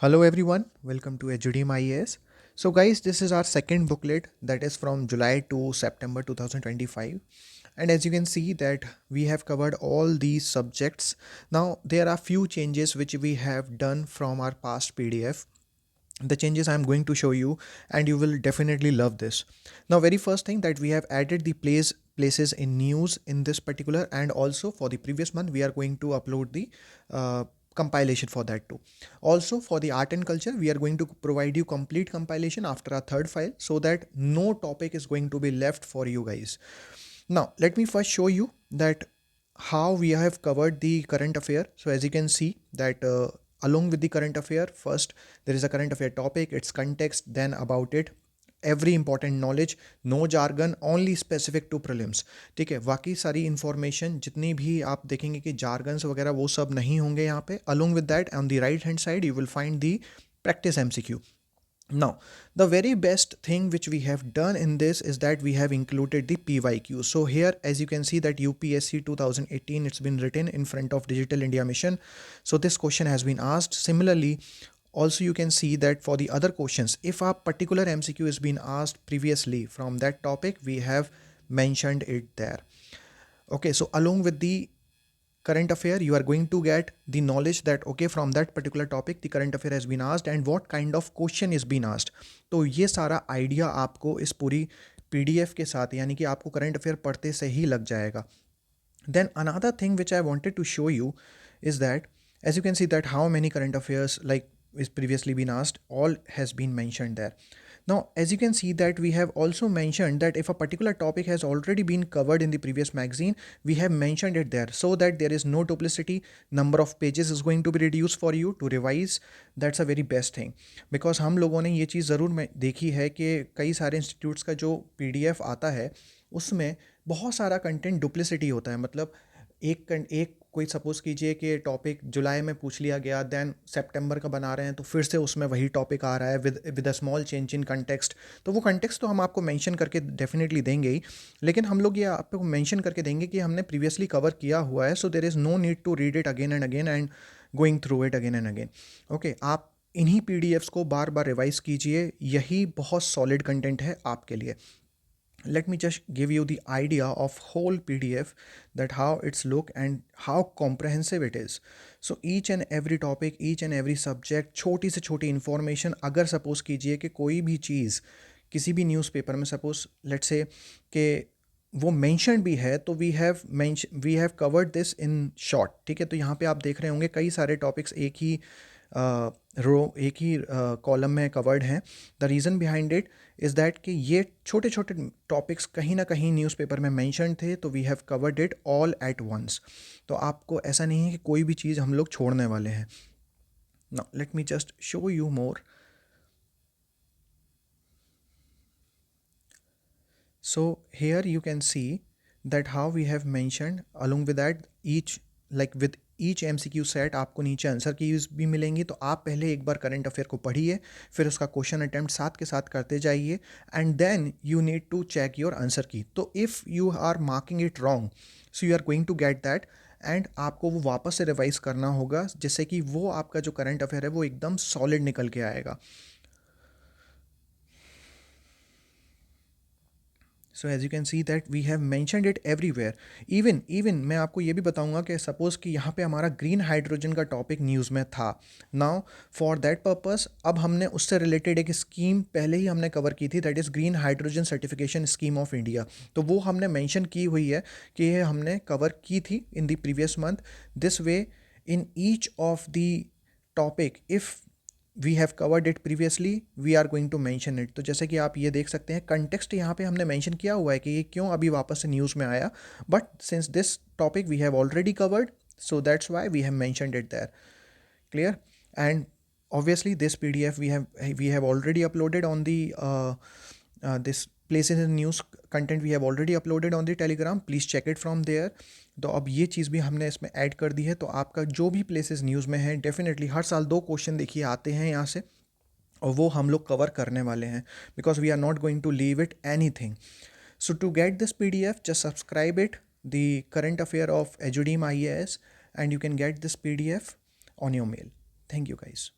Hello everyone, welcome to Edudim IAS. So guys, this is our second booklet that is from July to September 2025. And as you can see that we have covered all these subjects. Now there are few changes which we have done from our past PDF. The changes I'm going to show you and you will definitely love this. Now very first thing that we have added the places in news in this particular, and also for the previous month we are going to upload the compilation for that too. Also for the art and culture we are going to provide you complete compilation after our third file, so that no topic is going to be left for you guys. Now let me first show you that how we have covered the current affair. So as you can see that along with the current affair, first there is a current affair topic, its context, then about it, every important knowledge, no jargon, only specific to prelims. ठीक है, बाकी सारी information जितनी भी आप देखेंगे कि jargons वगैरह वो सब नहीं होंगे यहाँ पे. Along with that on the right hand side you will find the practice MCQ. Now, the very best thing which we have done in this is that we have included the PYQ. So here, as you can see that UPSC 2018, it's been written in front of Digital India Mission. So this question has been asked. Similarly, also you can see that for the other questions, if a particular MCQ has been asked previously from that topic, we have mentioned it there. Okay, so along with the current affair, you are going to get the knowledge that okay, from that particular topic the current affair has been asked and what kind of question is been asked. तो ये सारा idea आपको इस पूरी PDF के साथ, यानी कि आपको करंट अफेयर पढ़ते से ही लग जाएगा. Then another thing which I wanted to show you is that as you can see that how many current affairs like is previously been asked, all has been mentioned there. Now, as you can see that we have also mentioned that if a particular topic has already been covered in the previous magazine, we have mentioned it there so that there is no duplicity. Number of pages is going to be reduced for you to revise. That's a very best thing. Because हम लोगों ने ये चीज़ ज़रूर देखी है कि कई सारे इंस्टीट्यूट्स का जो PDF आता है उसमें बहुत सारा कंटेंट डुप्लिसिटी होता है. मतलब एक कोई सपोज़ कीजिए कि टॉपिक जुलाई में पूछ लिया गया, देन सितंबर का बना रहे हैं तो फिर से उसमें वही टॉपिक आ रहा है with a small change in context. तो वो कंटेक्स्ट तो हम आपको मेंशन करके डेफिनेटली देंगे ही, लेकिन हम लोग ये आपको मेंशन करके देंगे कि हमने प्रीवियसली कवर किया हुआ है. So there is no need to read it again and again and going through it again and again. Okay, आप इन्हीं PDFs को बार बार रिवाइज कीजिए, यही बहुत सॉलिड कंटेंट है आपके लिए. Let me just give you the idea of whole PDF, that how it's look and how comprehensive it is. So each and every topic, each and every subject, छोटी से छोटी information, अगर suppose कीजिए कि कोई भी चीज़ किसी भी न्यूज़पेपर में सपोज लेट्स से कि वो मेंशन भी है तो we have covered this in short. ठीक है, तो यहाँ पे आप देख रहे होंगे कई सारे टॉपिक्स एक ही एक ही कॉलम में कवर्ड हैं. The reason behind it is that कि ये छोटे छोटे टॉपिक्स कहीं ना कहीं न्यूज़पेपर में मेंशन थे, तो we have covered it all at once. तो आपको ऐसा नहीं है कि कोई भी चीज़ हम लोग छोड़ने वाले हैं. Now let me just show you more. So here you can see that how we have mentioned, along with that each like with each MCQ set आपको नीचे आंसर कीज भी मिलेंगी. तो आप पहले एक बार करंट अफेयर को पढ़िए, फिर उसका क्वेश्चन अटेम्प्ट साथ के साथ करते जाइए, and then you need to check your answer key. तो if you are marking it wrong, so you are going to get that and आपको वो वापस से रिवाइज करना होगा, जिससे कि वो आपका जो करंट अफेयर है वो एकदम सॉलिड निकल के आएगा. So as you can see that we have mentioned it everywhere. Even मैं आपको ये भी बताऊंगा कि सपोज़ कि यहाँ पे हमारा ग्रीन हाइड्रोजन का टॉपिक न्यूज़ में था. नाउ फॉर दैट पर्पस अब हमने उससे रिलेटेड एक स्कीम पहले ही हमने कवर की थी, that is green hydrogen certification scheme of India. तो वो हमने मैंशन की हुई है कि ये हमने कवर की थी in the previous month. This way in each of the topic if we have covered it previously we are going to mention it. तो जैसे कि आप ये देख सकते हैं कंटेक्स्ट यहाँ पे हमने मैंशन किया हुआ है कि ये क्यों अभी वापस से न्यूज़ में आया, but since this topic we have already covered, so that's why we have mentioned it there. Clear? And obviously this PDF we have already uploaded on the this places in news content we have already uploaded on the Telegram. Please check it from there. तो अब ये चीज़ भी हमने इसमें add कर दी है. तो आपका जो भी प्लेसेस न्यूज़ में है, डेफिनेटली हर साल 2 क्वेश्चन देखिए आते हैं यहाँ से, और वो हम लोग कवर करने वाले हैं, because we are not going to leave it anything. So to get this PDF, just subscribe it, the current affair of Edudim IAS, and you can get this PDF on your mail. Thank you guys.